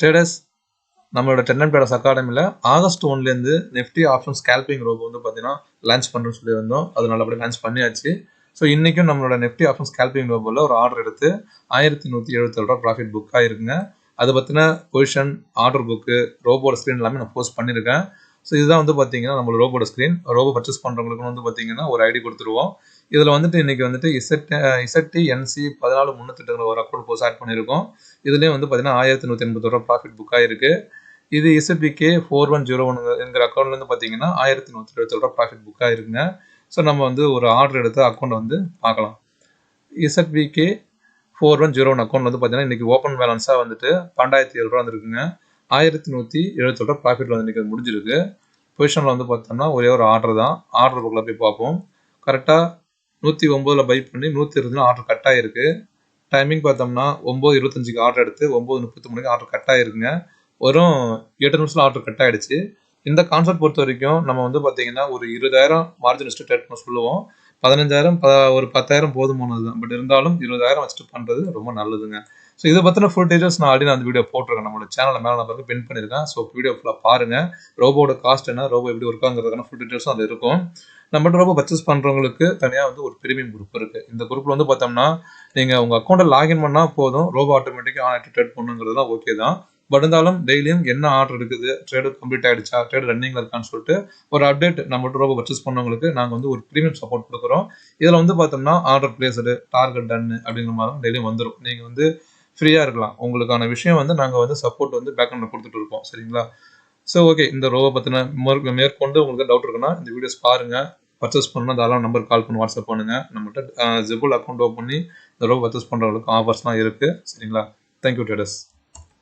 Traders நம்மளோட டென்னன் traders அகாடமியில் ஆகஸ்ட் 1லேருந்து நிஃப்டி ஆப்ஷன் ஸ்கேல்பிங் ரோபோ வந்து பார்த்தீங்கன்னா லான்ச் பண்ணுறோன்னு சொல்லி வந்தோம். அது நல்லபடியாக லான்ச் பண்ணியாச்சு. ஸோ இன்றைக்கும் நம்மளோட நிஃப்டி ஆப்ஷன் ஸ்கேல்பிங் ரோபோவில் ஒரு ஆர்டர் எடுத்து 1177 ரூபா ப்ராஃபிட் புக் ஆகிருக்குங்க. அதை பற்றின பொசிஷன், ஆர்டர் புக்கு, ரோபோட ஸ்க்ரீன் எல்லாமே நான் போஸ்ட் பண்ணியிருக்கேன். ஸோ இதுதான் வந்து பார்த்தீங்கன்னா நம்மளோட ரோபோட ஸ்க்ரீன். ரோபோ பர்ச்சேஸ் பண்ணுறவங்களுக்கு வந்து பார்த்தீங்கன்னா ஒரு ஐடி கொடுத்துருவோம். இதில் வந்துட்டு இன்றைக்கி வந்துட்டு இசட்டி என்சி 14308 ஒரு அக்கௌண்ட் போஸ்ட் ஆட் பண்ணியிருக்கோம். இதுலேயும் வந்து பார்த்தீங்கன்னா 1180 ரூபா ப்ராஃபிட் புக் ஆகிருக்கு. இது இசட்பிகே 4101 என்கிற அக்கௌண்ட்லேருந்து பார்த்தீங்கன்னா 1177 ரூபா ப்ராஃபிட் புக் ஆகிருக்குங்க. ஸோ நம்ம வந்து ஒரு ஆர்டர் எடுத்து அக்கௌண்ட் வந்து பார்க்கலாம். இசட்பிகே 4101 அக்கௌண்ட் வந்து பார்த்தீங்கன்னா இன்றைக்கி ஓப்பன் பேலன்ஸாக வந்துட்டு 12007 ரூபா வந்துருக்குங்க. 1177 ரூபா ப்ராஃபிட் வந்து இன்றைக்கி முடிஞ்சிருக்கு. பொசிஷனில் வந்து பார்த்தோம்னா ஒரே ஒரு ஆர்டர் தான். ஆர்டர் புக்கில் போய் பார்ப்போம். கரெக்டாக 109 பை பண்ணி 120 ஆர்டர் கட் ஆகிருக்கு. டைமிங் பார்த்தோம்னா 9:25 ஆர்டர் எடுத்து 9:33 ஆர்டர் கட் ஆகிருக்குங்க. வெறும் 8 நிமிஷத்தில் ஆர்டர் கட் ஆகிடுச்சு. இந்த கான்செப்ட் பொறுத்த வரைக்கும் நம்ம வந்து பார்த்தீங்கன்னா ஒரு 20,000 மார்ஜின் வச்சுட்டு ட்ரேட் பண்ண சொல்லுவோம். 15,000 ஒரு 10,000 போதுமானது தான். பட் இருந்தாலும் 20,000 வச்சுட்டு பண்ணுறது ரொம்ப நல்லதுங்க. ஸோ இதை பற்றின ஃபுல் டீட்டெயில்ஸ் நான் ஆல்ரெடி அந்த வீடியோ போட்டிருக்கேன். நம்மளோட சேனலில் மேலே நான் பின் பண்ணியிருக்கேன். ஸோ வீடியோ ஃபுல்லாக பாருங்கள். ரோபோட காஸ்ட் என்ன, ரோபோ எப்படி ஒர்க் ஆகுறதுக்கான ஃபுல் டீட்டெயில்ஸும் அதில் இருக்கும். நம்மகிட்ட ரோபோ பர்ச்சேஸ் பண்ணுறவங்களுக்கு தனியாக வந்து ஒரு ப்ரீமியம் குரூப் இருக்குது. இந்த குரூப்பில் வந்து பார்த்தோம்னா நீங்கள் உங்கள் அக்கௌண்ட்டை லாகின் பண்ணால் போதும், ரோபோ ஆட்டோமேட்டிக்காக ஆன் ட்ரேட் பண்ணுங்கிறது தான் ஓகே தான். பட் இருந்தாலும் டெய்லியும் என்ன ஆர்டர் இருக்குது, ட்ரேடு கம்ப்ளீட் ஆகிடுச்சா, ட்ரேடு ரன்னிங்கில் இருக்கான்னு சொல்லிட்டு ஒரு அப்டேட் நம்மகிட்ட ரோபோ பர்ச்சேஸ் பண்ணவங்களுக்கு நாங்கள் வந்து ஒரு ப்ரீமியம் சப்போர்ட் கொடுக்குறோம். இதில் வந்து பார்த்தோம்னா ஆர்டர் பிளேஸ்டு, டார்கெட் டன்னு அப்படிங்கிற மாதிரி டெய்லியும் வந்துடும். நீங்கள் வந்து ஃப்ரீயாக இருக்கலாம். உங்களுக்கான விஷயம் வந்து நாங்கள் வந்து சப்போர்ட் வந்து பேக்அண்டில் கொடுத்துட்டு இருக்கோம். சரிங்களா? ஸோ ஓகே, இந்த ரோபோ பற்றின மேற்கொண்டு உங்களுக்கு டவுட் இருக்குன்னா இந்த வீடியோஸ் பாருங்கள். பர்ச்சேஸ் பண்ணணும், அதெல்லாம் நம்பர் கால் பண்ணி வாட்ஸ்அப் பண்ணுங்கள். நம்மகிட்ட ஜெபுல் அக்கௌண்ட் ஓப்பன் பண்ணி இந்த ரோபோ பர்ச்சேஸ் பண்ணுறவங்களுக்கு ஆஃபர்ஸ்லாம் இருக்குது. சரிங்களா? Thank you traders.